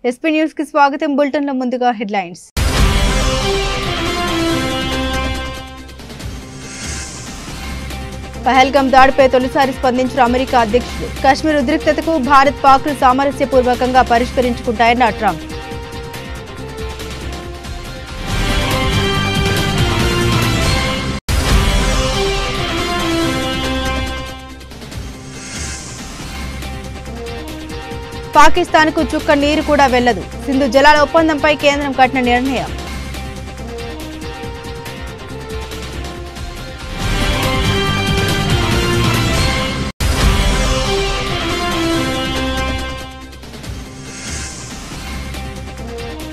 SP news కి స్వాగతం. Bulletin లో ముందుగా హెడ్లైన్స్. పహల్గామ్ దాడిపై తొలిసారి స్పందించిన అమెరికా అధ్యక్షుడు. కశ్మీర్ ఉద్రిక్తతకు భారత్ పాక్లు సామరస్యపూర్వకంగా పరిష్కరించుకుంటాయన్న ట్రంప్. పాకిస్తాన్ కు చుక్క నీరు కూడా వెళ్లదు. సింధు జలాల ఒప్పందంపై కేంద్రం కఠిన నిర్ణయం.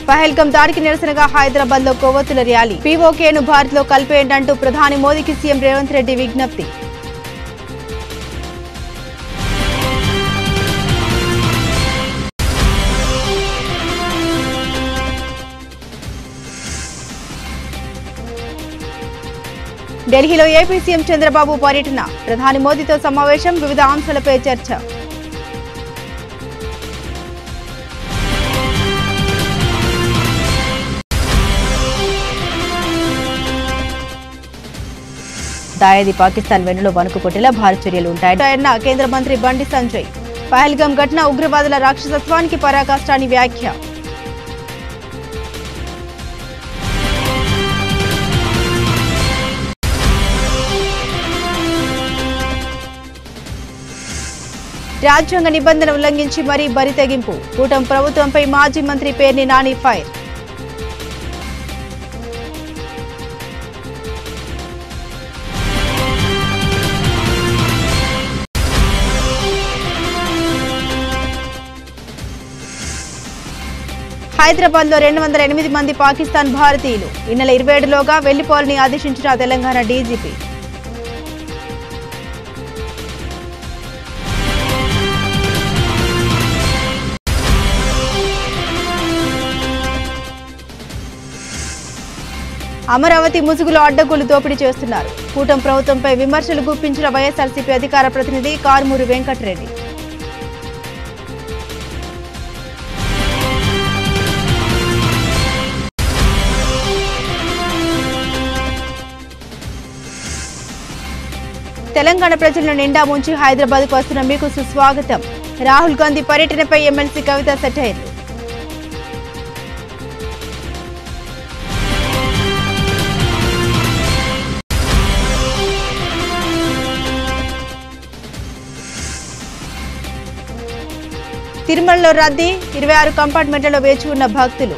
పహల్గామ్ దాడికి నిరసనగా హైదరాబాద్ లో కొవ్వొత్తుల ర్యాలీ. పీఓకేను భారత్ లో కలిపేయండంటూ ప్రధాని మోదీకి సీఎం రేవంత్ రెడ్డి విజ్ఞప్తి. ఢిల్లీలో ఏపీ సీఎం చంద్రబాబు పర్యటన. ప్రధాని మోదీతో సమావేశం. వివిధ అంశాలపై చర్చ. దాయాది పాకిస్తాన్ వెన్నులో వణుకు కొట్టేలా భారీ చర్యలు ఉంటాయన్న కేంద్ర మంత్రి బండి సంజయ్. పహల్గామ్ ఘటన ఉగ్రవాదుల రాక్షసత్వానికి పరాకాష్టాని వ్యాఖ్య. రాజ్యాంగ నిబంధన ఉల్లంఘించి మరీ బరి తెగింపు. కూటమి ప్రభుత్వంపై మాజీ మంత్రి పేర్ని నాని ఫైర్. హైదరాబాద్ లో 208 మంది పాకిస్తాన్ భారతీయులు ఈ నెల 27లోగా వెళ్లిపోవాలని ఆదేశించిన తెలంగాణ డీజీపీ. అమరావతి ముసుగులో అడ్డగోలు దోపిడీ చేస్తున్నారు. కూటమి ప్రభుత్వంపై విమర్శలు గుప్పించిన వైఎస్ఆర్సీపీ అధికార ప్రతినిధి కారుమూరి వెంకటరెడ్డి. తెలంగాణ ప్రజలను నిండా ముంచి హైదరాబాద్ కు వస్తున్న మీకు సుస్వాగతం. రాహుల్ గాంధీ పర్యటనపై ఎమ్మెల్సీ కవిత సెటైర్లు. తిరుమలలో రద్దీ. 26 కంపార్ట్మెంట్లలో వేచి ఉన్న భక్తులు.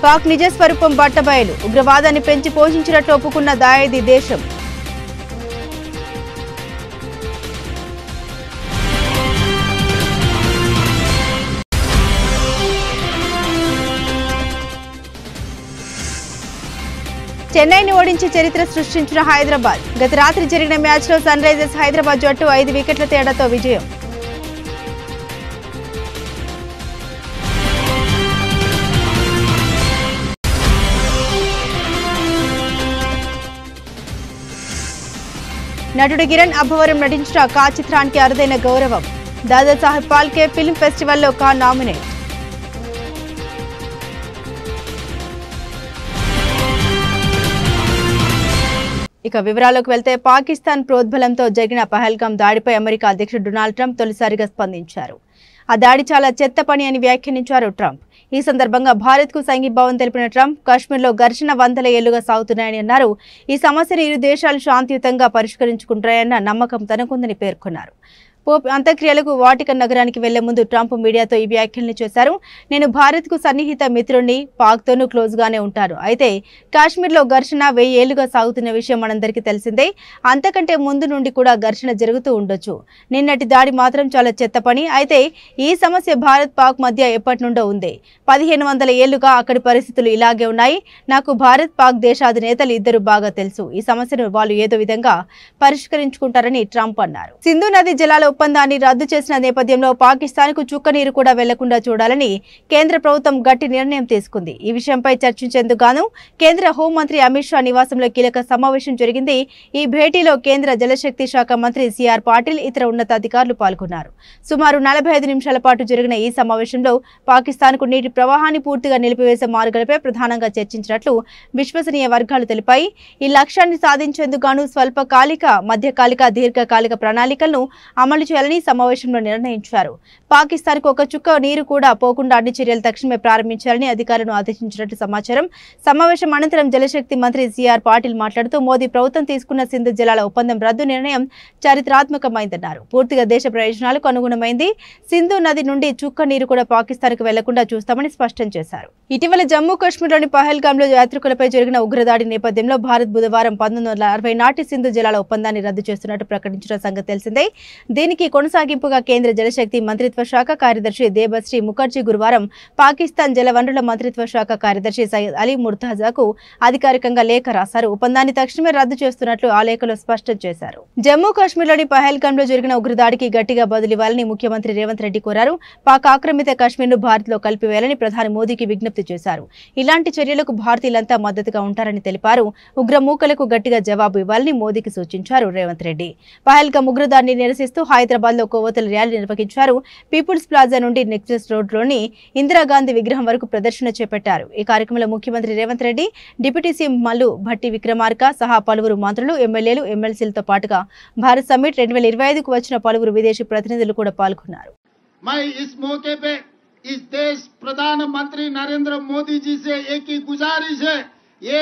పాక్ నిజ స్వరూపం బట్టబయలు. ఉగ్రవాదాన్ని పెంచి పోషించినట్టు ఒప్పుకున్న దాయాది దేశం. చెన్నైని ఓడించి చరిత్ర సృష్టించిన హైదరాబాద్. గత రాత్రి జరిగిన మ్యాచ్ లో సన్ రైజర్స్ హైదరాబాద్ జట్టు 5 వికెట్ల తేడాతో విజయం. నటుడు కిరణ్ అబ్బవరం నటించిన కా చిత్రానికి అరుదైన గౌరవం. దాదాసాహెబ్ ఫాల్కే ఫిల్మ్ ఫెస్టివల్లో కా నామినేట్. ఇక వివరాల్లోకి వెళ్తే పాకిస్తాన్ ప్రోద్బలంతో జరిగిన పహల్గామ్ దాడిపై అమెరికా అధ్యక్షుడు డొనాల్డ్ ట్రంప్ తొలిసారిగా స్పందించారు. ఆ దాడి చాలా చెత్త పని అని వ్యాఖ్యానించారు ట్రంప్. ఈ సందర్భంగా భారత్ కు సంఘీభావం తెలిపిన ట్రంప్ కశ్మీర్లో ఘర్షణ 100 ఏళ్లుగా సాగుతున్నాయని అన్నారు. ఈ సమస్యను ఇరు దేశాలు శాంతియుతంగా పరిష్కరించుకుంటాయన్న నమ్మకం తనకుందని పేర్కొన్నారు. పోప్ అంత్యక్రియలకు వాటికన్ నగరానికి వెళ్లే ముందు ట్రంప్ మీడియాతో ఈ వ్యాఖ్యలను చేశారు. నేను భారత్ కు సన్నిహిత మిత్రుడిని, పాక్తోనూ క్లోజ్ గానే ఉంటారు. అయితే కాశ్మీర్లో ఘర్షణ 1000 ఏళ్లుగా సాగుతున్న విషయం మనందరికీ తెలిసిందే. అంతకంటే ముందు నుండి కూడా ఘర్షణ జరుగుతూ ఉండొచ్చు. నిన్నటి దాడి మాత్రం చాలా చెత్త పని. అయితే ఈ సమస్య భారత్ పాక్ మధ్య ఎప్పటి నుండో ఉంది. 1500 ఏళ్లుగా అక్కడి పరిస్థితులు ఇలాగే ఉన్నాయి. నాకు భారత్ పాక్ దేశాధినేతలు ఇద్దరు బాగా తెలుసు. ఈ సమస్యను వాళ్ళు ఏదో విధంగా పరిష్కరించుకుంటారని ట్రంప్ అన్నారు. సింధు నది జలాల ఒప్పందాన్ని రద్దు చేసిన నేపథ్యంలో పాకిస్తాన్కు చుక్కనీరు కూడా వెళ్లకుండా చూడాలని కేంద్ర ప్రభుత్వం గట్టి నిర్ణయం తీసుకుంది. ఈ విషయంపై చర్చించేందుకు గాను కేంద్ర హోంమంత్రి అమిత్ షా నివాసంలో కీలక సమావేశం జరిగింది. ఈ భేటీలో కేంద్ర జలశక్తి శాఖ మంత్రి సిఆర్ పాటిల్ ఇతర ఉన్నతాధికారులు పాల్గొన్నారు. సుమారు 45 నిమిషాల పాటు జరిగిన ఈ సమావేశంలో పాకిస్తాన్కు నీటి ప్రవాహాన్ని పూర్తిగా నిలిపివేసే మార్గాలపై ప్రధానంగా చర్చించినట్లు విశ్వసనీయ వర్గాలు తెలిపాయి. ఈ లక్ష్యాన్ని సాధించేందుకు గాను స్వల్పకాలిక, మధ్యకాలిక, దీర్ఘకాలిక ప్రణాళికలను అమలు చేయాలని సమావేశంలో నిర్ణయించారు. పాకిస్తాన్కు ఒక చుక్క నీరు కూడా పోకుండా అన్ని చర్యలు తక్షణమే ప్రారంభించాలని అధికారులను ఆదేశించినట్లు సమాచారం. సమావేశం అనంతరం జలశక్తి మంత్రి సిఆర్ పాటిల్ మాట్లాడుతూ మోదీ ప్రభుత్వం తీసుకున్న సింధు జలాల ఒప్పందం రద్దు నిర్ణయం చారిత్రాత్మకమైందన్నారు. పూర్తిగా దేశ ప్రయోజనాలకు అనుగుణమైంది. సింధు నది నుండి చుక్క నీరు కూడా పాకిస్తాన్కు వెళ్లకుండా చూస్తామని స్పష్టం చేశారు. ఇటీవల జమ్మూ కాశ్మీర్లోని పహల్గామ్లో యాత్రికులపై జరిగిన ఉగ్రదాడి నేపథ్యంలో భారత్ బుధవారం 1960 నాటి సింధు జలాల ఒప్పందాన్ని రద్దు చేస్తున్నట్టు ప్రకటించిన సంగతి తెలిసిందే. దీనికి కొనసాగింపుగా కేంద్ర జలశక్తి మంత్రిత్వ శాఖ కార్యదర్శి దేబశ్రీ ముఖర్జీ గురువారం పాకిస్తాన్ జలవనరుల మంత్రిత్వ శాఖ కార్యదర్శి సయ్యద్ అలీ ముర్తాజాకు అధికారికంగా లేఖ రాశారు. ఒప్పందాన్ని తక్షణమే రద్దు చేస్తున్నట్లు ఆ లేఖలో స్పష్టం చేశారు. జమ్మూ కాశ్మీర్లోని పహల్గామ్లో జరిగిన ఉగ్రదాడికి గట్టిగా బదులివ్వాలని ముఖ్యమంత్రి రేవంత్ రెడ్డి కోరారు. పాక్ ఆక్రమిత కాశ్మీర్ను భారత్లో కలిపివేయాలని ప్రధాని మోదీకి విజ్ఞప్తి చేశారు. ఇలాంటి చర్యలకు భారతీయులంతా మద్దతుగా ఉంటారని తెలిపారు. ఉగ్రమూకలకు గట్టిగా జవాబు ఇవ్వాలని మోదీకి సూచించారు రేవంత్ రెడ్డి. పహల్గామ్ ఉగ్రదాడిని నిరసిస్తూ హైదరాబాద్లో కొవ్వొత్తుల ర్యాలీ నిర్వహించారు. పీపుల్స్ ప్లాజా నుండి నెక్లెస్ రోడ్లోని ఇందిరాగాంధీ విగ్రహం వరకు ప్రదర్శన చేపట్టారు. ఈ కార్యక్రమంలో ముఖ్యమంత్రి రేవంత్ రెడ్డి, డిప్యూటీ సీఎం మల్లు భట్టి విక్రమార్క సహా పలువురు మంత్రులు, ఎమ్మెల్యేలు, ఎమ్మెల్సీలతో పాటుగా భారత్ సమ్మిట్ 2025కు వచ్చిన పలువురు విదేశీ ప్రతినిధులు కూడా పాల్గొన్నారు. इस देश प्रधानमंत्री नरेंद्र मोदी जी से एक ही गुजारिश है, ये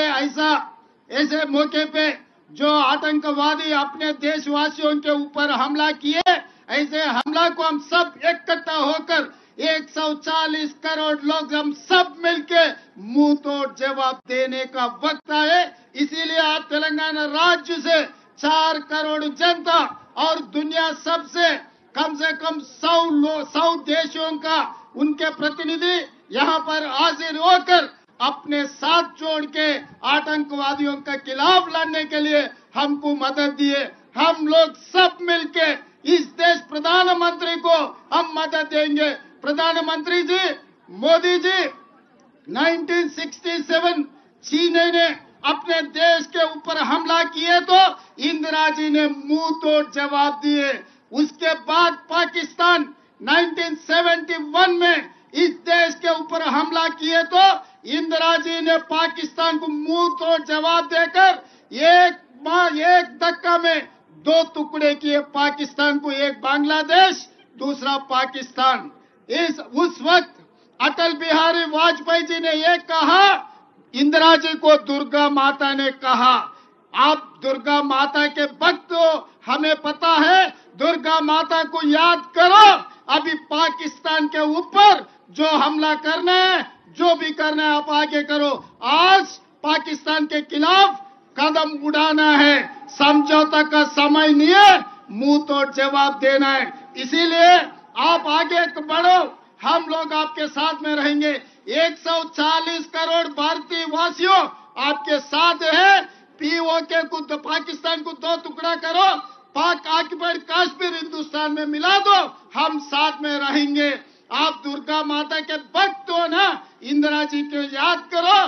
ऐसे मौके पे जो आतंकवादी अपने देशवासियों के ऊपर हमला किए, ऐसे हमला को हम सब इकट्ठा होकर 140 करोड़ लोग हम सब मिलके मुंह तोड़ जवाब देने का वक्त आए। इसीलिए आज तेलंगाना राज्य से 4 करोड़ जनता और दुनिया सबसे कम 100 देशों का उनके प्रतिनिधि यहाँ पर हाजिर होकर अपने साथ जोड़ के आतंकवादियों के खिलाफ लड़ने के लिए हमको मदद दिए। हम लोग सब मिलके इस देश प्रधानमंत्री को हम मदद देंगे। प्रधानमंत्री जी मोदी जी 1967 चीन ने अपने देश के ऊपर हमला किए तो इंदिरा जी ने मुंह तोड़ जवाब दिए। उसके बाद पाकिस्तान 1971 में इस देश के ऊपर हमला किए तो इंदिरा जी ने पाकिस्तान को मुंह तोड़ जवाब देकर एक धक्का में 2 टुकड़े किए पाकिस्तान को, एक बांग्लादेश दूसरा पाकिस्तान। उस वक्त अटल बिहारी वाजपेयी जी ने ये कहा, इंदिरा जी को दुर्गा माता ने कहा, आप दुर्गा माता के भक्त हो, हमें पता है, दुर्गा माता को याद करो। अभी पाकिस्तान के ऊपर जो हमला करना है, जो भी करना है आप आगे करो। आज पाकिस्तान के खिलाफ कदम उड़ाना है, समझौता का समय नहीं है, मुंह तोड़ जवाब देना है। इसीलिए आप आगे बढ़ो, हम लोग आपके साथ में रहेंगे। 140 करोड़ भारतीय वासियों आपके साथ है। पीओके को पाकिस्तान को 2 टुकड़ा करो, पाक ऑक्युपाइड कश्मीर हिंदुस्तान में मिला दो, हम साथ में रहेंगे। आप दुर्गा माता के भक्त हो ना, इंदिरा जी को याद करो।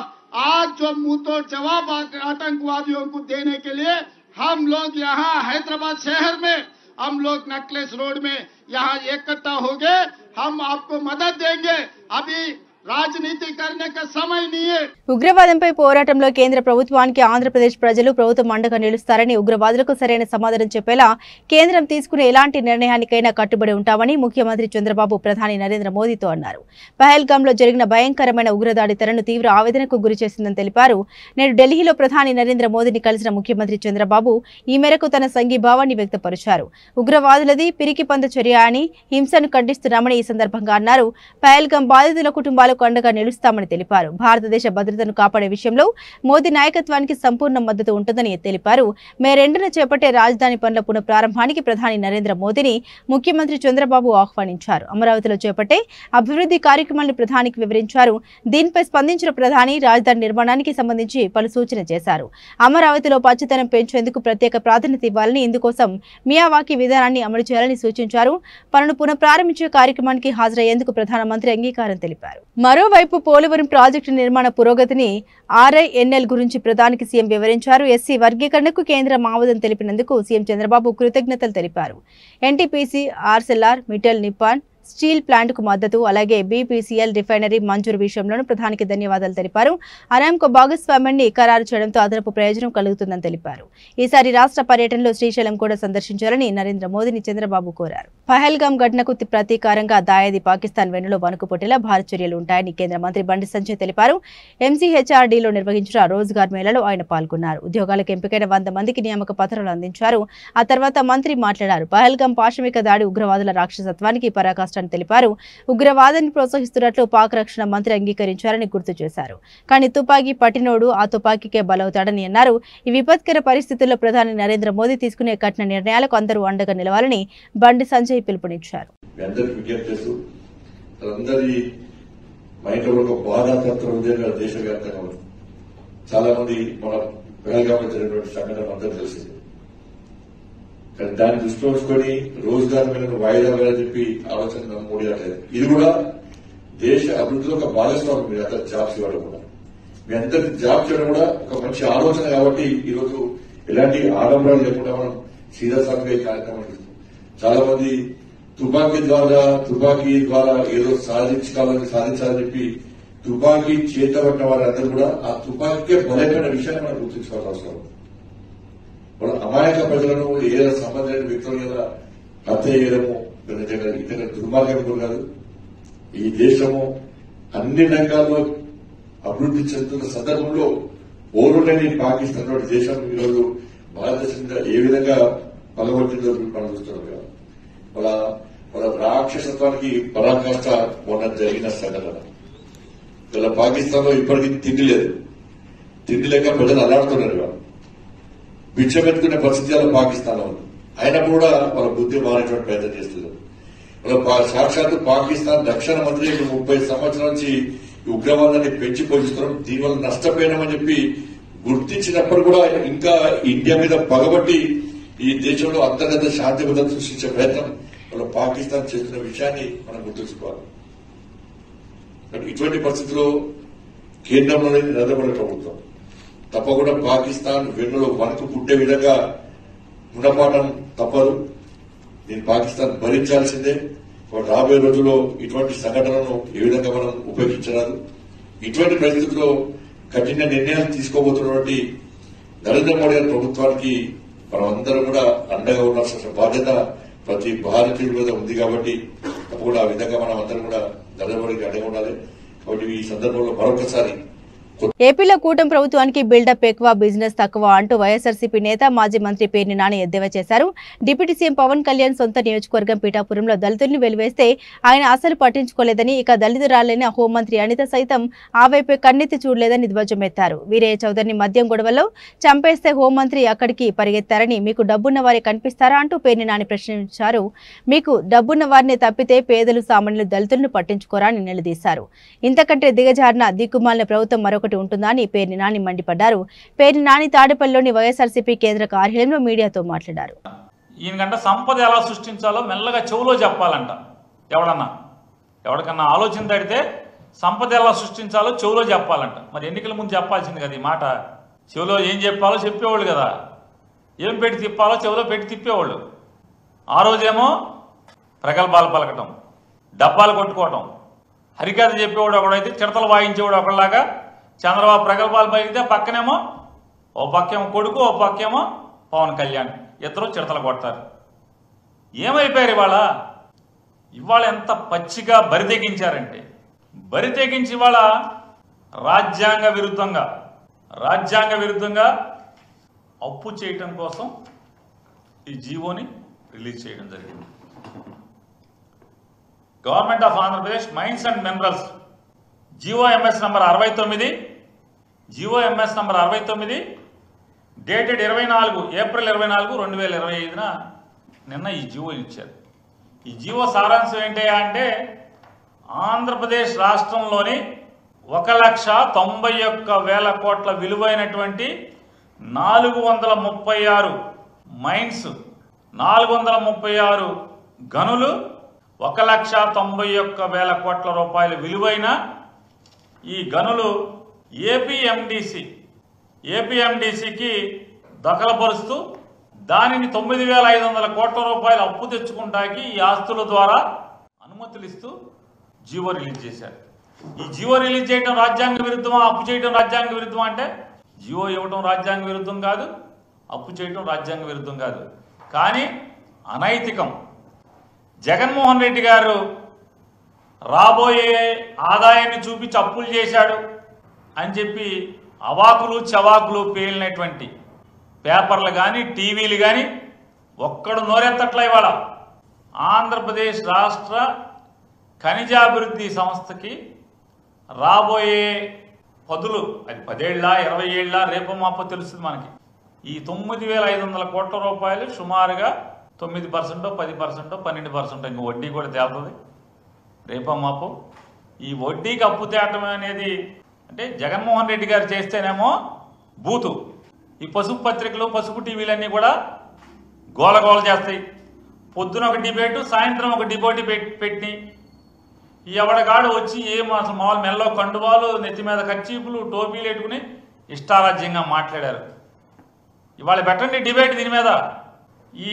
आज जो मुंह तोड़ जवाब आतंकवादियों को देने के लिए हम लोग यहाँ हैदराबाद शहर में, हम लोग नेकलेस रोड में यहाँ इकट्ठा हो गए। हम आपको मदद देंगे। अभी రాజనీతి करने का समय नहीं है। ఉగ్రవాదంపై పోరాటంలో కేంద్ర ప్రభుత్వానికి ఆంధ్రప్రదేశ్ ప్రజలు ప్రభుత్వం అండగా నిలుస్తారని, ఉగ్రవాదులకు సరైన సమాధానం చెప్పేలా కేంద్రం తీసుకునే ఎలాంటి నిర్ణయానికైనా కట్టుబడి ఉంటామని ముఖ్యమంత్రి చంద్రబాబు ప్రధాని నరేంద్ర మోదీతో అన్నారు. పహల్గామ్లో జరిగిన భయంకరమైన ఉగ్రదాడి తనను తీవ్ర ఆవేదనకు గురిచేసిందని తెలిపారు. నేడు ఢిల్లీలో ప్రధాని నరేంద్ర మోదీని కలిసిన ముఖ్యమంత్రి చంద్రబాబు ఈ మేరకు తన సంఘీభావాన్ని వ్యక్తపరిచారు. ఉగ్రవాదులది పిరికి పంద చర్య అని, హింసను ఖండిస్తున్నామని ఈ సందర్భంగా అన్నారు. పహల్గామ్ బాధితుల కుటుంబాలు ప్రజలకు అండగా నిలుస్తామని తెలిపారు. భారతదేశ భద్రతను కాపాడే విషయంలో మోదీ నాయకత్వానికి సంపూర్ణ మద్దతు ఉంటుందని తెలిపారు. మే 2న చేపట్టే రాజధాని పనుల పునఃప్రారంభానికి ప్రధాని నరేంద్ర మోదీని ముఖ్యమంత్రి చంద్రబాబు ఆహ్వానించారు. అమరావతిలో చేపట్టే అభివృద్ధి కార్యక్రమాలను ప్రధానికి వివరించారు. దీనిపై స్పందించిన ప్రధాని రాజధాని నిర్మాణానికి సంబంధించి పలు సూచన చేశారు. అమరావతిలో పచ్చదనం పెంచేందుకు ప్రత్యేక ప్రాధాన్యత ఇవ్వాలని, ఇందుకోసం మియావాకీ విధానాన్ని అమలు చేయాలని సూచించారు. పనులు పునఃప్రారంభించే కార్యక్రమానికి హాజరయ్యేందుకు ప్రధానమంత్రి అంగీకారం తెలిపారు. మరోవైపు పోలవరం ప్రాజెక్టు నిర్మాణ పురోగతిని RINL గురించి ప్రధానికి సీఎం వివరించారు. ఎస్సీ వర్గీకరణకు కేంద్రం ఆమోదం తెలిపినందుకు సీఎం చంద్రబాబు కృతజ్ఞతలు తెలిపారు. NTPC, Arcelor Mittal Nippon steel ప్లాంట్కు మద్దతు, అలాగే BPCL రిఫైనరీ మంజూరు విషయంలోనూ ప్రధానికి ధన్యవాదాలు తెలిపారు. అరామ్కో భాగస్వామ్యాన్ని ఖరారు చేయడంతో అదనపు ప్రయోజనం కలుగుతుందని తెలిపారు. ఈసారి రాష్ట్ర పర్యటనలో శ్రీశైలం కూడా సందర్శించాలని నరేంద్ర మోదీని చంద్రబాబు కోరారు. పహల్గాం ఘటనకు ప్రతీకారంగా దాయాది పాకిస్తాన్ వెన్నులో వణుకు పుట్టేలా భారీ చర్యలు ఉంటాయని కేంద్ర మంత్రి బండి సంజయ్ తెలిపారు. MCHRDలో నిర్వహించిన రోజ్గార్ మేళాలో ఆయన పాల్గొన్నారు. ఉద్యోగాలకు ఎంపికైన 100 మందికి నియామక పత్రాలు అందించారు. ఆ తర్వాత మంత్రి మాట్లాడారు. పహల్గాం పాశవిక దాడి ఉగ్రవాదుల రాక్షసత్వానికి పరాకాష్ట తెలిపారు. ఉగ్రవాదాన్ని ప్రోత్సహిస్తున్నట్లు పాక్ రక్షణ మంత్రి అంగీకరించారని గుర్తు చేశారు. కానీ తుపాకీ పట్టినోడు ఆ తుపాకీకే బలవుతాడని అన్నారు. ఈ విపత్కర పరిస్థితుల్లో ప్రధాని నరేంద్ర మోదీ తీసుకునే కఠిన నిర్ణయాలకు అందరూ అండగా నిలవాలని బండి సంజయ్ పిలుపునిచ్చారు. చాలా మంది మన పహల్గాంలో జరిగినటువంటి సంఘటన అందరూ తెలిసింది. కానీ దాన్ని దృష్టిలో ఉంచుకొని రోజుగారు మీద వాయిదా వేయాలని చెప్పి ఆలోచన మోడీ రాలేదు. ఇది కూడా దేశ అభివృద్ధిలో ఒక భాగస్వామి. మీరు అందరు జాబ్స్ ఇవ్వడం కూడా, మీ అందరికి జాబ్ చేయడం కూడా ఒక మంచి ఆలోచన. కాబట్టి ఈరోజు ఎలాంటి ఆడంబరాలు లేకుండా మనం సీరియస్ గా ఈ కార్యక్రమం చేస్తాం. చాలా మంది తుపాకీ ద్వారా ఏదో సాధించాలని చెప్పి తుపాకీ చేతబట్టిన వారందరూ కూడా ఆ తుపాకీకే బలైన విషయాన్ని మనం గుర్తించుకోవాల్సిన అవసరం. వాళ్ళ అమాయక ప్రజలను ఏ సంబంధమైన వ్యక్తుల మీద హత్య చేయడము ఇతర దుర్మార్గం కాదు. ఈ దేశము అన్ని రంగాల్లో అభివృద్ధి చెందుతున్న సందర్భంలో ఓరులేని పాకిస్తాన్ వంటి దేశం ఈరోజు భారతదేశం మీద ఏ విధంగా పలగొట్టిందో మనం చూస్తున్నాం కదా. వాళ్ళ రాక్షసత్వానికి పరాకాష్ట మొన్న జరిగిన సంఘటన. ఇలా పాకిస్తాన్ లో ఇప్పటికీ తిండి లేదు. తిండి లేక ప్రజలు అల్లాడుతున్నారు. ఇవాళ బిచ్చమెత్తుకునే పరిస్థితి పాకిస్తాన్ లో ఉంది. అయినా కూడా వాళ్ళ బుద్ధి మారేటువంటి ప్రయత్నం చేస్తున్నారు. సాక్షాత్తు పాకిస్తాన్ రక్షణ మంత్రి 30 సంవత్సరాల నుంచి ఉగ్రవాదాన్ని పెంచి పోషిస్తున్నాం, దీనివల్ల నష్టపోయినామని చెప్పి గుర్తించినప్పుడు కూడా ఇంకా ఇండియా మీద పగబట్టి ఈ దేశంలో అంతర్గత శాంతి భద్రత సృష్టించే ప్రయత్నం వాళ్ళ పాకిస్తాన్ చేస్తున్న విషయాన్ని మనం గుర్తుంచుకోవాలి. ఇటువంటి పరిస్థితుల్లో కేంద్రంలోనే నరేంద్ర మోడీ ప్రభుత్వం తప్పకుండా పాకిస్తాన్ వెన్నులో వణుకు పుట్టే విధంగా గుణపాఠం తప్పదు. దీన్ని పాకిస్తాన్ భరించాల్సిందే. రాబోయే రోజుల్లో ఇటువంటి సంఘటనలను ఏ విధంగా మనం ఉపేక్షించరాదు. ఇటువంటి పరిస్థితుల్లో కఠిన నిర్ణయాలు తీసుకోబోతున్నటువంటి నరేంద్ర మోడీ గారి ప్రభుత్వానికి మనం అందరం కూడా అండగా ఉండాల్సిన బాధ్యత ప్రతి భారతీయుడి మీద ఉంది. కాబట్టి తప్పకుండా ఆ విధంగా మనం అందరం కూడా నరేంద్ర మోడీకి అండగా ఉండాలి. కాబట్టి ఈ సందర్భంలో మరొకసారి ఏపీలో కూటమి ప్రభుత్వానికి బిల్డప్ ఎక్కువ, బిజినెస్ తక్కువ అంటూ వైఎస్ఆర్సీపీ నేత మాజీ మంత్రి పేర్ని నాని ఎద్దేవా చేశారు. డిప్యూటీ సీఎం పవన్ కళ్యాణ్ సొంత నియోజకవర్గం పిఠాపురంలో దళితుల్ని వెలివేస్తే ఆయన అసలు పట్టించుకోలేదని, ఇక దళితురాలైన హోంమంత్రి అనిత సైతం ఆ వైపే కన్నెత్తి చూడలేదని ధ్వజమెత్తారు. వీరయ్య చౌదరిని మద్యం గొడవల్లో చంపేస్తే హోంమంత్రి అక్కడికి పరిగెత్తారని, మీకు డబ్బున్న వారే కనిపిస్తారా అంటూ పేర్ని నాని ప్రశ్నించారు. మీకు డబ్బున్న వారిని తప్పితే పేదలు సామాన్యులు దళితులను పట్టించుకోరా అని నిలదీశారు. ఇంతకంటే దిగజారిన దిక్కుమాలిన ప్రభుత్వం మరొకటి ఉంటుందా అని పేర్ని నాని మండిపడ్డారు. పేర్ని నాని తాడేపల్లిలోని వైఎస్ఆర్సీపీ కేంద్ర కార్యాలయంలో మీడియాతో మాట్లాడారు. ఈయనకంటే సంపద ఎలా సృష్టించాలో మెల్లగా చెవులో చెప్పాలంట. ఎవరికన్నా ఆలోచన తడితే సంపద ఎలా సృష్టించాలో చెవులో చెప్పాలంట. మరి ఎన్నికల ముందు చెప్పాల్సింది కదా ఈ మాట. చెవులో ఏం చెప్పాలో చెప్పేవాళ్ళు కదా, ఏం పెట్టి తిప్పాలో చెవులో పెట్టి తిప్పేవాళ్ళు. ఆ రోజేమో ప్రగల్భాలు పలకటం, డబ్బాలు కొట్టుకోవటం, హరికథ చెప్పేవాడు ఒకడైతే చిడతలు వాయించేవాడు ఒకళ్ళలాగా. చంద్రబాబు ప్రగల్భాలు పలికితే పక్కనేమో ఓ పక్కేమో కొడుకు, ఓ పక్కేమో పవన్ కళ్యాణ్, ఇద్దరు చిడతలు కొడతారు. ఏమైపోయారు ఇవాళ ఎంత పచ్చిగా బరితెగించారంటే, బరితెగించి ఇవాళ రాజ్యాంగ విరుద్ధంగా అప్పు చేయటం కోసం ఈ జీవోని రిలీజ్ చేయడం జరిగింది. Government of Andhra Pradesh mines and minerals GOMS number 69, GOMS number 69 dated 24 April 24, 2025న నిన్న ఈ జీవో ఇచ్చారు. ఈ జీవో సారాంశం ఏంటి అంటే ఆంధ్రప్రదేశ్ రాష్ట్రంలోని 1,91,000 కోట్ల విలువైనటువంటి 436 మైన్స్, 436 గనులు, 1,91,000 కోట్ల రూపాయల విలువైన ఈ గనులు ఏపీఎండిసికి దఖలుపరుస్తూ దానిని 9,500 కోట్ల రూపాయలు అప్పు తెచ్చుకుంటాకి ఈ ఆస్తుల ద్వారా అనుమతులు ఇస్తూ జీవో రిలీజ్ చేశారు. ఈ జీవో రిలీజ్ చేయడం రాజ్యాంగ విరుద్ధమా, అప్పు చేయడం రాజ్యాంగ విరుద్ధమా అంటే జీవో ఇవ్వడం రాజ్యాంగ విరుద్ధం కాదు, అప్పు చేయడం రాజ్యాంగ విరుద్ధం కాదు, కానీ అనైతికం. జగన్మోహన్ రెడ్డి గారు రాబోయే ఆదాయాన్ని చూపించి అప్పులు చేశాడు అని చెప్పి అవాకులు చవాకులు పేలినటువంటి పేపర్లు కానీ టీవీలు కానీ ఒక్కడు నోరెత్తట్ల. ఇవాళ ఆంధ్రప్రదేశ్ రాష్ట్ర ఖనిజాభివృద్ధి సంస్థకి రాబోయే పదులు, అది 10 ఏళ్ళ 20 ఏళ్ళ రేపు మాపో తెలుస్తుంది మనకి. ఈ 9,500 కోట్ల రూపాయలు సుమారుగా 9%, 10%, 12%, ఇంక వడ్డీ కూడా తేలుతుంది రేపో మాపో. ఈ వడ్డీకి అప్పు తేటం అనేది అంటే జగన్మోహన్ రెడ్డి గారు చేస్తేనేమో బూతు, ఈ పసుపు పత్రికలు పసుపు టీవీలన్నీ కూడా గోలగోల చేస్తాయి. పొద్దున ఒక డిబేటు, సాయంత్రం ఒక డిబేట్ పెట్టి ఈ ఎవడగాడు వచ్చి అసలు మామూలు మెల్లో కండువాలు, నెత్తి మీద కర్చీపులు, టోపీలు పెట్టుకుని ఇష్టారాజ్యంగా మాట్లాడారు. ఇవాళ పెట్టండి డిబేట్ దీని మీద. ఈ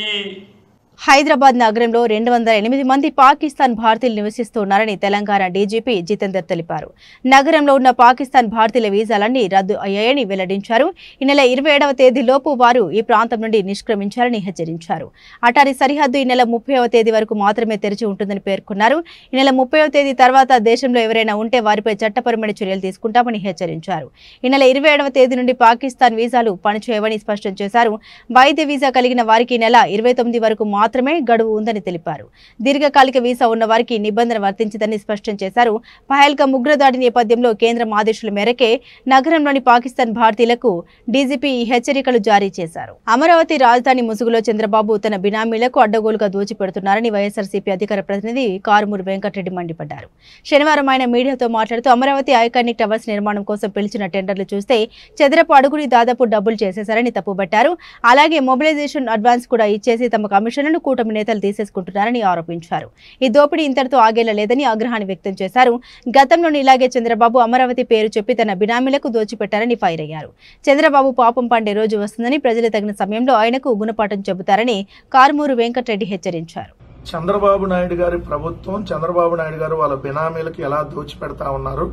హైదరాబాద్ నగరంలో 208 మంది పాకిస్తాన్ భారతీయులు నివసిస్తున్నారని తెలంగాణ డీజీపీ జితేందర్ తెలిపారు. నగరంలో ఉన్న పాకిస్తాన్ భారతీయుల వీసాలన్నీ రద్దు అయ్యాయని వెల్లడించారు. ఈ నెల 27వ తేదీలోపు వారు ఈ ప్రాంతం నుండి నిష్క్రమించాలని హెచ్చరించారు. అటారీ సరిహద్దు ఈ నెల 30వ తేదీ వరకు మాత్రమే తెరిచి ఉంటుందని పేర్కొన్నారు. ఈ నెల 30వ తేదీ తర్వాత దేశంలో ఎవరైనా ఉంటే వారిపై చట్టపరమైన చర్యలు తీసుకుంటామని హెచ్చరించారు. ఈ నెల 27వ తేదీ నుండి పాకిస్తాన్ వీసాలు పనిచేయవని స్పష్టం చేశారు. వైద్య వీసా కలిగిన వారికి ఈ నెల 29 వరకు మాత్రమే గడువు ఉందని తెలిపారు. దీర్ఘకాలిక వీసా ఉన్న వారికి నిబంధన వర్తించదని స్పష్టం చేశారు. పహల్గామ్ ఉగ్రదాడి నేపథ్యంలో కేంద్రం ఆదేశాల మేరకే నగరంలోని పాకిస్తాన్ భారతీయులకు డీజీపీ ఈ హెచ్చరికలు జారీ చేశారు. అమరావతి రాజధాని ముసుగులో చంద్రబాబు తన బినామీలకు అడ్డగోలుగా దోచిపెడుతున్నారని వైఎస్ఆర్సీపీ అధికార ప్రతినిధి కారుమూరి వెంకటరెడ్డి మండిపడ్డారు. శనివారం ఆయన మీడియాతో మాట్లాడుతూ అమరావతి ఐకానిక్ టవర్స్ నిర్మాణం కోసం పిలిచిన టెండర్లు చూస్తే చదరపు అడుగుని దాదాపు డబ్బులు చేసేశారని తప్పుబట్టారు. అలాగే మొబిలైజేషన్ అడ్వాన్స్ కూడా ఇచ్చేసి తమ కమిషన్లను కూటమి నేతలు తీసేసుకుంటున్నారని ఆరోపించారు. ఈ దోపిడీ ఇంతటితో ఆగేలా లేదని ఆగ్రహాన్ని వ్యక్తం చేశారు. గతంలోని ఇలాగే చంద్రబాబు అమరావతి పేరు చెప్పి తన బినామీలకు దోచిపెట్టారని ఫైర్ అయ్యారు. చంద్రబాబు పాపం పండే రోజు వస్తుందని ప్రజలు తగిన సమయంలో ఆయనకు గుణపాఠం చెబుతారని కారుమూరి వెంకటరెడ్డి హెచ్చరించారు. చంద్రబాబు నాయుడు గారి ప్రభుత్వం, చంద్రబాబు నాయుడు గారు వాళ్ళ బినామీలకు ఎలా దోచిపెడతా ఉన్నారు,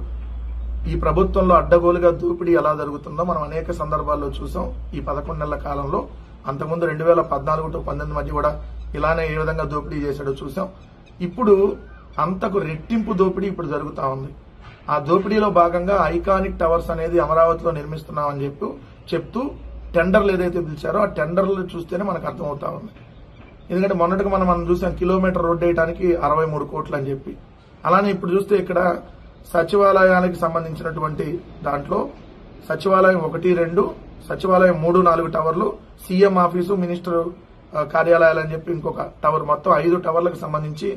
ఈ ప్రభుత్వంలో అడ్డగోలుగా దోపిడీ ఎలా జరుగుతుందో మనం అనేక సందర్భాల్లో చూసాం. ఈ 11 నెలల కాలంలో అంతకుముందు 2014 టు 19 మధ్య కూడా ఇలానే ఏ విధంగా దోపిడీ చేశాడో చూసాం. ఇప్పుడు అంతకు రెట్టింపు దోపిడీ ఇప్పుడు జరుగుతా ఉంది. ఆ దోపిడీలో భాగంగా ఐకానిక్ టవర్స్ అనేది అమరావతిలో నిర్మిస్తున్నామని చెప్తూ టెండర్లు ఏదైతే పిలిచారో ఆ టెండర్లు చూస్తేనే మనకు అర్థమవుతా ఉంది. ఎందుకంటే మొన్నటికి మనం చూసాం కిలోమీటర్ రోడ్డు వేయడానికి 63 కోట్లు అని చెప్పి. అలానే ఇప్పుడు చూస్తే ఇక్కడ సచివాలయానికి సంబంధించినటువంటి దాంట్లో సచివాలయం 1, 2, సచివాలయం 3, 4 టవర్లు, సీఎం ఆఫీసు, మినిస్టర్ కార్యాలయాలు అని చెప్పి ఇంకొక టవర్, మొత్తం 5 టవర్లకు సంబంధించి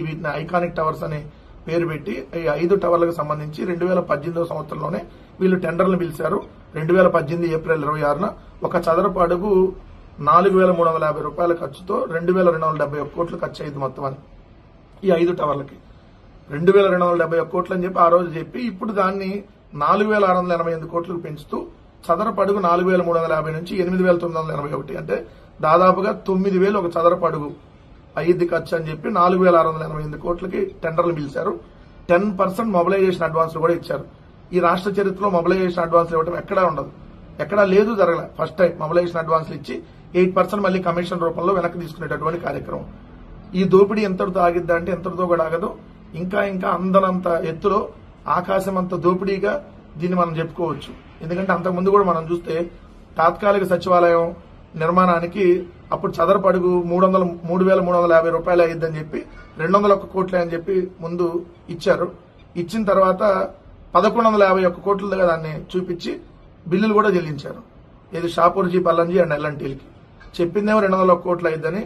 వీటిని ఐకానిక్ టవర్స్ అని పేరు పెట్టి ఈ 5 టవర్లకు సంబంధించి 2018 సంవత్సరంలోనే వీళ్ళు టెండర్లు పిలిచారు. 2018 ఏప్రిల్ 26న ఒక చదరపు అడుగు 4,350 రూపాయల ఖర్చుతో 2,271 కోట్లు ఖర్చు అయింది మొత్తం అని. ఈ 5 టవర్లకి 2,271 కోట్లు అని చెప్పి ఆ రోజు చెప్పి ఇప్పుడు దాన్ని 4,688 కోట్లకు పెంచుతూ చదరపు అడుగు 4,350 నుంచి 8,981, అంటే దాదాపుగా 9,000 ఒక చదరపు అడుగు అయ్యిద్ది ఖర్చు అని చెప్పి 4,688 కోట్లకి టెండర్లు పిలిచారు. 10% మొబిలైజేషన్ అడ్వాన్స్ కూడా ఇచ్చారు. ఈ రాష్ట్ర చరిత్రలో మొబిలైజేషన్ అడ్వాన్స్ ఇవ్వడం ఎక్కడా ఉండదు, ఎక్కడా లేదు, జరగలే. ఫస్ట్ టైం మొబిలైజేషన్ అడ్వాన్స్లు ఇచ్చి 8% మళ్ళీ కమిషన్ రూపంలో వెనక్కి తీసుకునేటటువంటి కార్యక్రమం. ఈ దోపిడీ ఎంతటితో ఆగిద్దా అంటే ఎంతటితో కూడా ఆగదు. ఇంకా అందనంత ఎత్తులో ఆకాశమంత దోపిడీగా దీన్ని మనం చెప్పుకోవచ్చు. ఎందుకంటే అంతకుముందు కూడా మనం చూస్తే తాత్కాలిక సచివాలయం నిర్మాణానికి అప్పుడు చదరపు అడుగు 3,350 రూపాయలు అయ్యిద్దని చెప్పి 201 కోట్లే అని చెప్పి ముందు ఇచ్చారు. ఇచ్చిన తర్వాత 1151 కోట్లుగా దాన్ని చూపించి బిల్లులు కూడా చెల్లించారు. ఇది షాపూర్జీ, పల్లంజీ అండ్ ఎల్ఎన్టీలకి. చెప్పిందేమో 201 కోట్లు అయిందని,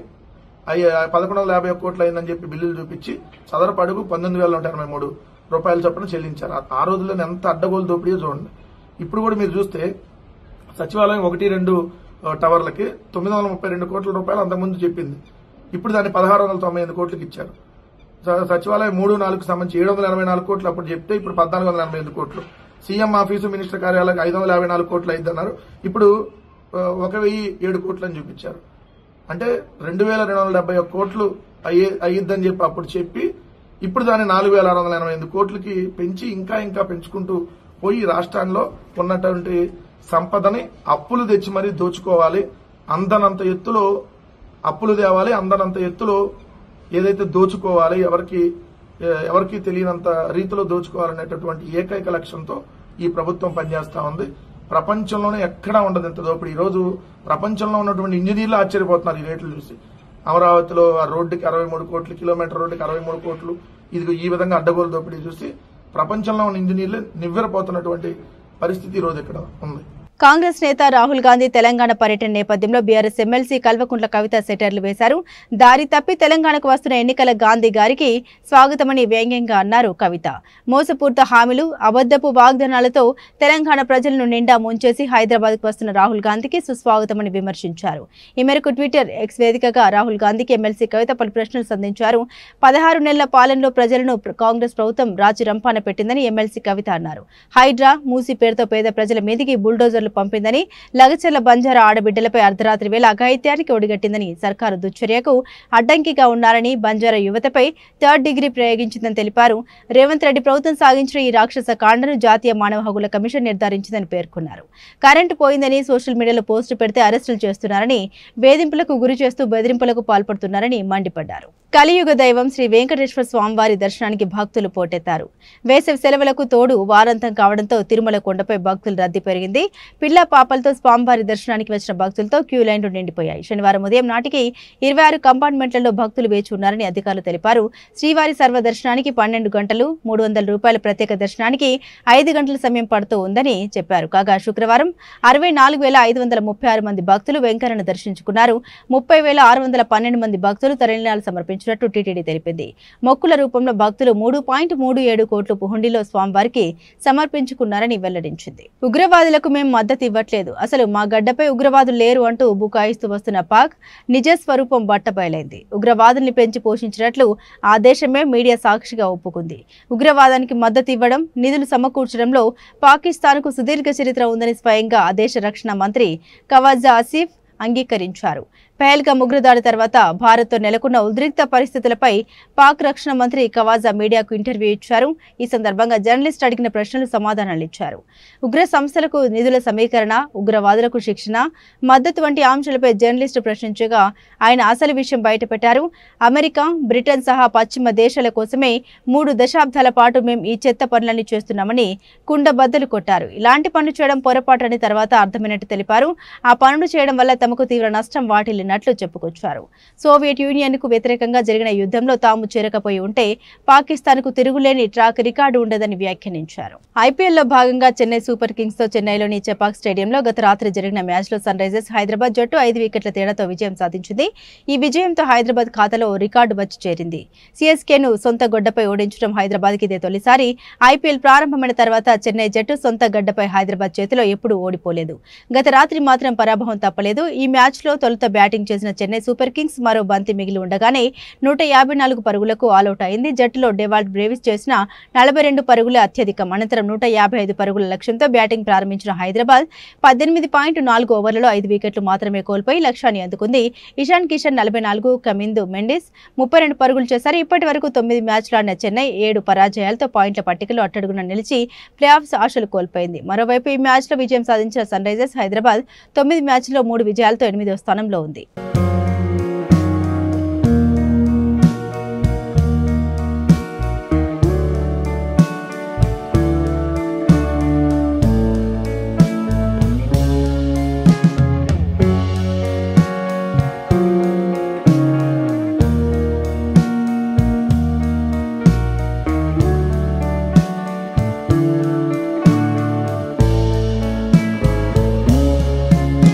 1151 కోట్లు అయిందని చెప్పి బిల్లులు చూపించి సదరపు అడుగు 19,183 రూపాయల చొప్పున చెల్లించారు. ఆ రోజుల్లో ఎంత అడ్డగోలు దోపిడీయో చూడండి. ఇప్పుడు కూడా మీరు చూస్తే సచివాలయం 1-2 టవర్లకి 932 కోట్ల రూపాయలు అంతకుముందు చెప్పింది. ఇప్పుడు దాన్ని 1698 కోట్లకి ఇచ్చారు. సచివాలయం 3-4కు సంబంధించి 784 కోట్లు అప్పుడు చెప్తే ఇప్పుడు 1488 కోట్లు. సీఎం ఆఫీసు, మినిస్టర్ కార్యాలయం 554 కోట్లు అయిందన్నారు. ఇప్పుడు 1007 కోట్లు అని చూపించారు. అంటే 2271 కోట్లు అయ్యిద్దని చెప్పి అప్పుడు చెప్పి ఇప్పుడు దాన్ని 4688 కోట్లకి పెంచి ఇంకా పెంచుకుంటూ పోయి రాష్ట్రాల్లో ఉన్నటువంటి సంపదని అప్పులు తెచ్చి మరీ దోచుకోవాలి, అందనంత ఎత్తులో అప్పులు తేవాలి, అందనంత ఎత్తులో ఏదైతే దోచుకోవాలి, ఎవరికి తెలియనంత రీతిలో దోచుకోవాలనేటటువంటి ఏకైక లక్ష్యంతో ఈ ప్రభుత్వం పనిచేస్తా ఉంది. ప్రపంచంలోనే ఎక్కడా ఉండదు ఇంత దోపిడీ. ఈ రోజు ప్రపంచంలో ఉన్నటువంటి ఇంజనీర్లు ఆశ్చర్యపోతున్నారు ఈ రేట్లు చూసి. అమరావతిలో ఆ రోడ్డుకి 63 కోట్లు, కిలోమీటర్ రోడ్డుకి 63 కోట్లు, ఇది ఈ విధంగా అడ్డగోలు దోపిడీ చూసి ప్రపంచంలో ఉన్న ఇంజనీర్లు నివ్వెరపోతున్నటువంటి పరిస్థితి ఈ రోజు ఇక్కడ ఉంది. కాంగ్రెస్ నేత రాహుల్ గాంధీ తెలంగాణ పర్యటన నేపథ్యంలో బీఆర్ఎస్ ఎమ్మెల్సీ కల్వకుంట్ల కవిత సెటర్లు వేశారు. దారి తప్పి తెలంగాణకు వస్తున్న ఎన్నికల గాంధీ గారికి స్వాగతమని వ్యంగ్యంగా అన్నారు కవిత. మోసపూరిత హామీలు, అబద్దపు వాగ్దానాలతో తెలంగాణ ప్రజలను నిండా ముంచేసి హైదరాబాద్కు వస్తున్న రాహుల్ గాంధీకి సుస్వాగతమని విమర్శించారు. ఈ మేరకు ట్విట్టర్ ఎక్స్ వేదికగా రాహుల్ గాంధీకి ఎమ్మెల్సీ కవిత పలు ప్రశ్నలు సంధించారు. 16 నెలల పాలనలో ప్రజలను కాంగ్రెస్ ప్రభుత్వం రాజీ రంపాన పెట్టిందని ఎమ్మెల్సీ కవిత అన్నారు. హైడ్రా, మూసీ పేరుతో పేద ప్రజల మీదికి బుల్డోజర్లు పంపిందని, లగచర్ల బంజారా ఆడబిడ్డలపై అర్ధరాత్రి వేళ అఘాయిత్యానికి ఒడిగట్టిందని, సర్కారు దుశ్చర్యకు అడ్డంకిగా ఉన్నారని, బంజారా యువతపై 3rd డిగ్రీ ప్రయోగించిందని తెలిపారు. రేవంత్ రెడ్డి ప్రభుత్వం సాగించిన ఈ రాక్షస కాండను జాతీయ మానవ హక్కుల కమిషన్ నిర్ధారించిందని పేర్కొన్నారు. కరెంటు పోయిందని సోషల్ మీడియాలో పోస్టు పెడితే అరెస్టులు చేస్తున్నారని, వేధింపులకు గురి చేస్తూ బెదిరింపులకు పాల్పడుతున్నారని మండిపడ్డారు. కలియుగ దైవం శ్రీ వెంకటేశ్వర స్వామివారి దర్శనానికి భక్తులు పోటెత్తారు. వేసవి సెలవులకు తోడు వారాంతం కావడంతో తిరుమల కొండపై భక్తుల రద్దీ పెరిగింది. పిల్ల పాపలతో స్వామివారి దర్శనానికి వచ్చిన భక్తులతో క్యూ లైన్లు నిండిపోయాయి. శనివారం ఉదయం నాటికి 26 కంపార్ట్మెంట్లలో భక్తులు వేచి ఉన్నారని అధికారులు తెలిపారు. శ్రీవారి సర్వ దర్శనానికి 12 గంటలు, 300 రూపాయల ప్రత్యేక దర్శనానికి 5 గంటల సమయం పడుతూ ఉందని చెప్పారు. కాగా శుక్రవారం 64,536 మంది భక్తులు వెంకన్నను దర్శించుకున్నారు. 30,612 మంది భక్తులు తరలినాలు సమర్పించినట్టు టీటీడీ తెలిపింది. మొక్కుల రూపంలో భక్తులు 3.37 కోట్లు హుండీలో స్వామివారికి సమర్పించుకున్నారని వెల్లడించింది. ఉగ్రవాదులకు మేము మద్దతు ఇవ్వట్లేదు, అసలు మా గడ్డపై ఉగ్రవాదులు లేరు అంటూ బుకాయిస్తూ వస్తున్న పాక్ నిజ స్వరూపం బట్టబయలైంది. ఉగ్రవాదుల్ని పెంచి పోషించినట్లు ఆ దేశమే మీడియా సాక్షిగా ఒప్పుకుంది. ఉగ్రవాదానికి మద్దతు ఇవ్వడం, నిధులు సమకూర్చడంలో పాకిస్తాన్కు సుదీర్ఘ చరిత్ర ఉందని స్వయంగా ఆ దేశ రక్షణ మంత్రి ఖవాజా ఆసిఫ్ అంగీకరించారు. పహల్గామ్ ఉగ్రదాడి తర్వాత భారత్తో నెలకొన్న ఉద్రిక్త పరిస్థితులపై పాక్ రక్షణ మంత్రి ఖవాజా మీడియాకు ఇంటర్వ్యూ ఇచ్చారు. ఈ సందర్భంగా జర్నలిస్ట్ అడిగిన ప్రశ్నలు సమాధానాలు ఇచ్చారు. ఉగ్ర సంస్థలకు నిధుల సమీకరణ, ఉగ్రవాదులకు శిక్షణ, మద్దతు వంటి అంశాలపై జర్నలిస్టు ప్రశ్నించగా ఆయన అసలు విషయం బయటపెట్టారు. అమెరికా, బ్రిటన్ సహా పశ్చిమ దేశాల కోసమే 3 దశాబ్దాల పాటు మేము ఈ చెత్త పనులన్నీ చేస్తున్నామని కుండబద్దలు కొట్టారు. ఇలాంటి పనులు చేయడం పొరపాటని తర్వాత అర్థమైనట్టు తెలిపారు. ఆ పనులు చేయడం వల్ల తమకు తీవ్ర నష్టం వాటిల్లినట్లు చెప్పుకొచ్చారు. సోవియట్ యూనియన్ కు వ్యతిరేకంగా జరిగిన యుద్ధంలో తాము చేరకపోయి ఉంటే పాకిస్తాన్ కు తిరుగులేని ట్రాక్ రికార్డు ఉండదని వ్యాఖ్యానించారు. ఐపీఎల్లో భాగంగా చెన్నై సూపర్ కింగ్స్ తో చెన్నైలోని చెపాక్ స్టేడియంలో గత రాత్రి జరిగిన మ్యాచ్ లో సన్ రైజర్స్ హైదరాబాద్ జట్టు 5 వికెట్ల తేడాతో విజయం సాధించింది. ఈ విజయంతో హైదరాబాద్ ఖాతాలో రికార్డు వచ్చి చేరింది. సిఎస్కేను సొంత గడ్డపై ఓడించడం హైదరాబాద్ కి ఇదే తొలిసారి. ఐపీఎల్ ప్రారంభమైన తర్వాత చెన్నై జట్టు సొంత గడ్డపై హైదరాబాద్ చేతిలో ఎప్పుడూ ఓడిపోలేదు. గత రాత్రి మాత్రం పరాభవం తప్పలేదు. ఈ మ్యాచ్ లో తొలుత బ్యాటింగ్ చేసిన చెన్నై సూపర్ కింగ్స్ మరో బంతి మిగిలి ఉండగానే 154 పరుగులకు ఆలౌట్ అయింది. జట్టులో డెవాల్ట్ బ్రేవిస్ చేసిన 42 పరుగులే అత్యధికం. అనంతరం 155 పరుగుల లక్ష్యంతో బ్యాటింగ్ ప్రారంభించిన హైదరాబాద్ 18.4 ఓవర్లలో 5 వికెట్లు మాత్రమే కోల్పోయి లక్ష్యాన్ని అందుకుంది. ఇషాన్ కిషన్ 44, కమిందు మెండిస్ 32 పరుగులు చేశారు. ఇప్పటి వరకు 9 మ్యాచ్లు ఆడిన చెన్నై 7 పరాజయాలతో పాయింట్ల పట్టికలో అట్టడుగున నిలిచి ప్లే ఆఫ్స్ ఆశలు కోల్పోయింది. మరోవైపు ఈ మ్యాచ్ లో విజయం సాధించిన సన్ రైజర్స్ హైదరాబాద్ 9 మ్యాచ్ల్లో 3 విజయాలతో 8వ స్థానంలో ఉంది.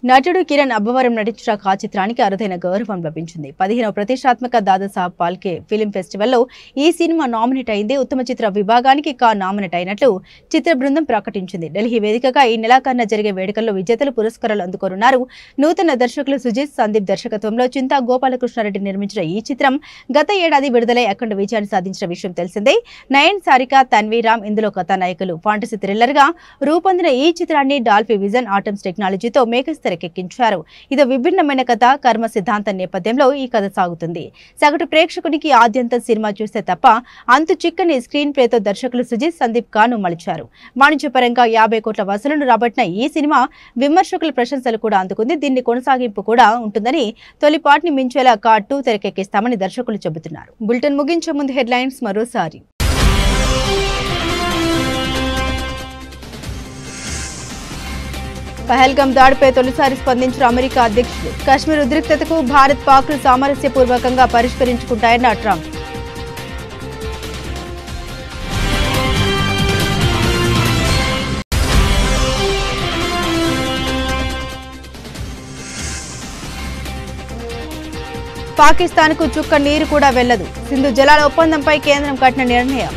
నటుడు కిరణ్ అబ్బవరం నటించిన ఆ చిత్రానికి అరుదైన గౌరవం లభించింది. 15వ ప్రతిష్టాత్మక దాదాసాహెబ్ ఫాల్కే ఫిల్మ్ ఫెస్టివల్లో ఈ సినిమా నామినేట్ అయింది. ఉత్తమ చిత్ర విభాగానికి నామినేట్ అయినట్లు చిత్ర బృందం ప్రకటించింది. ఢిల్లీ వేదికగా ఈ నెలాఖరున జరిగే వేడుకల్లో విజేతలు పురస్కారాలు అందుకోనున్నారు. నూతన దర్శకులు సుజిత్ సందీప్ దర్శకత్వంలో చింతా గోపాలకృష్ణారెడ్డి నిర్మించిన ఈ చిత్రం గత ఏడాది విడుదలై అఖండ విజయాన్ని సాధించిన విషయం తెలిసిందే. నయన్, సారిక, తన్వీ రామ్ ఇందులో కథానాయకులు. ఫాంటసీ థ్రిల్లర్ గా రూపొందిన ఈ చిత్రాన్ని డాల్ఫీ విజన్ ఆటమ్స్ టెక్నాలజీతో మేకర్స్ తెరకెక్కించారు. ఇది విభిన్నమైన కథ, కర్మ సిద్ధాంతం నేపథ్యంలో ఈ కథ సాగుతుంది. సగటు ప్రేక్షకునికి ఆద్యంతం సినిమా చూస్తే తప్ప అంతు చిక్కని స్క్రీన్ ప్లేతో దర్శకులు సుజిత్ సందీప్ కాను మలిచారు. వాణిజ్యపరంగా 50 కోట్ల వసూలును రాబట్టిన ఈ సినిమా విమర్శకుల ప్రశంసలు కూడా అందుకుంది. దీన్ని కొనసాగింపు కూడా ఉంటుందని, తొలి పార్ట్ని మించేలా కార్డ్ 2 తెరకెక్కిస్తామని దర్శకులు చెబుతున్నారు. బులెటిన్ ముగించే ముందు హెడ్లైన్స్ మరోసారి. పహల్గామ్ దాడిపై తొలిసారి స్పందించిన అమెరికా అధ్యక్షుడు. కశ్మీర్ ఉద్రిక్తతకు భారత్, పాక్లు సామరస్యపూర్వకంగా పరిష్కరించుకుంటాయన్న ట్రంప్. పాకిస్తాన్కు చుక్క నీరు కూడా వెళ్లదు. సింధు జలాల ఒప్పందంపై కేంద్రం కఠిన నిర్ణయం.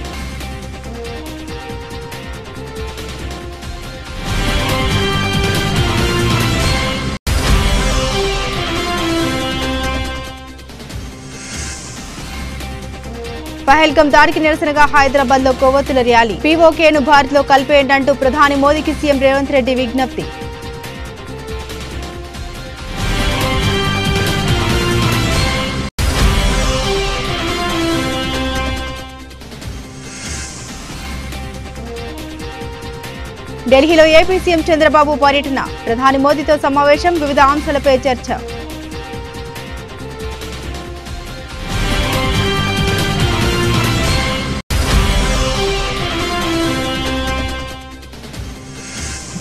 పహల్గామ్ దాడికి నిరసనగా హైదరాబాద్ లో కొవ్వొత్తుల ర్యాలీ. పీఓకేను భారత్ లో కలిపేయండంటూ ప్రధాని మోదీకి సీఎం రేవంత్ రెడ్డి విజ్ఞప్తి. ఢిల్లీలో ఏపీ సీఎం చంద్రబాబు పర్యటన. ప్రధాని మోదీతో సమావేశం, వివిధ అంశాలపై చర్చ.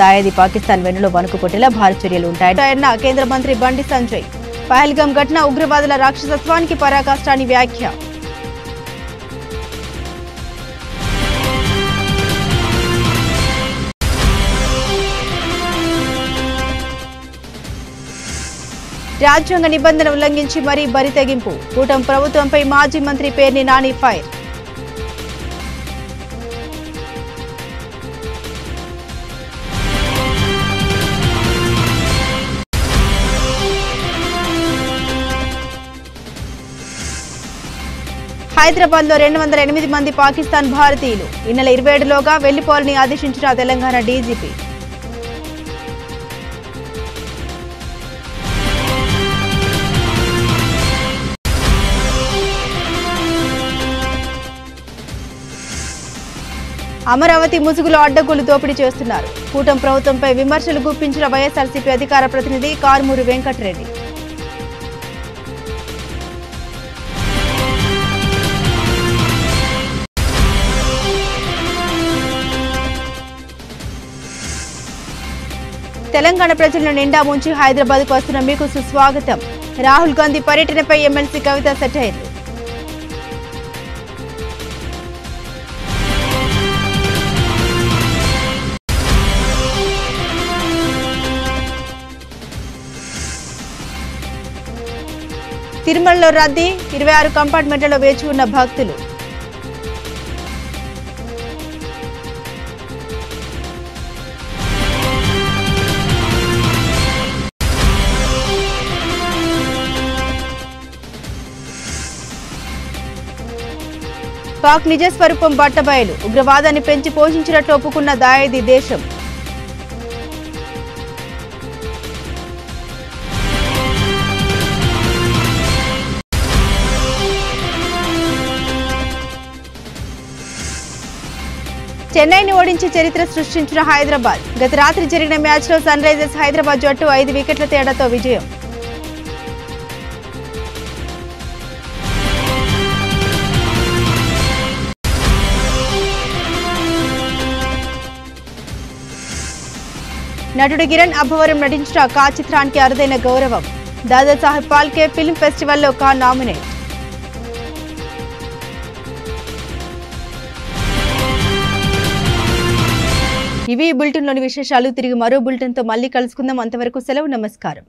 దాయాది పాకిస్తాన్ వెన్నులో వణుకు కొట్టేలా భారీ చర్యలు ఉంటాయన్న కేంద్ర మంత్రి బండి సంజయ్. పహల్గామ్ ఘటన ఉగ్రవాదుల రాక్షసత్వానికి పరాకాష్టాని వ్యాఖ్య. రాజ్యాంగ నిబంధన ఉల్లంఘించి మరీ బరి తెగింపు. కూటమి ప్రభుత్వంపై మాజీ మంత్రి పేర్ని నాని ఫైర్. హైదరాబాద్ లో 208 మంది పాకిస్తాన్ భారతీయులు ఈ నెల 27లోగా వెళ్లిపోవాలని ఆదేశించిన తెలంగాణ డీజీపీ. అమరావతి ముసుగులో అడ్డగోలు దోపిడీ చేస్తున్నారు. కూటమి ప్రభుత్వంపై విమర్శలు గుప్పించిన వైఎస్ఆర్సీపీ అధికార ప్రతినిధి కారుమూరి వెంకటరెడ్డి. తెలంగాణ ప్రజలను నిండా ముంచి హైదరాబాద్ కు వస్తున్న మీకు సుస్వాగతం. రాహుల్ గాంధీ పర్యటనపై ఎమ్మెల్సీ కవిత సెటైర్లు. తిరుమలలో రద్దీ, 26 కంపార్ట్మెంట్లలో వేచి ఉన్న భక్తులు. పాక్ నిజ స్వరూపం బట్టబయలు. ఉగ్రవాదాన్ని పెంచి పోషించినట్లు ఒప్పుకున్న దాయాది దేశం. చెన్నైని ఓడించి చరిత్ర సృష్టించిన హైదరాబాద్. గత రాత్రి జరిగిన మ్యాచ్లో సన్ రైజర్స్ హైదరాబాద్ జట్టు 5 వికెట్ల తేడాతో విజయం. నటుడు కిరణ్ అబ్బవరం నటించిన కా చిత్రానికి అరుదైన గౌరవం. దాదాసాహెబ్ ఫాల్కే ఫిల్మ్ ఫెస్టివల్లో కా నామినేట్. ఇవి ఈ బులెటిన్లోని విశేషాలు. తిరిగి మరో బులెటిన్తో మళ్ళీ కలుసుకుందాం. అంతవరకు సెలవు. నమస్కారం.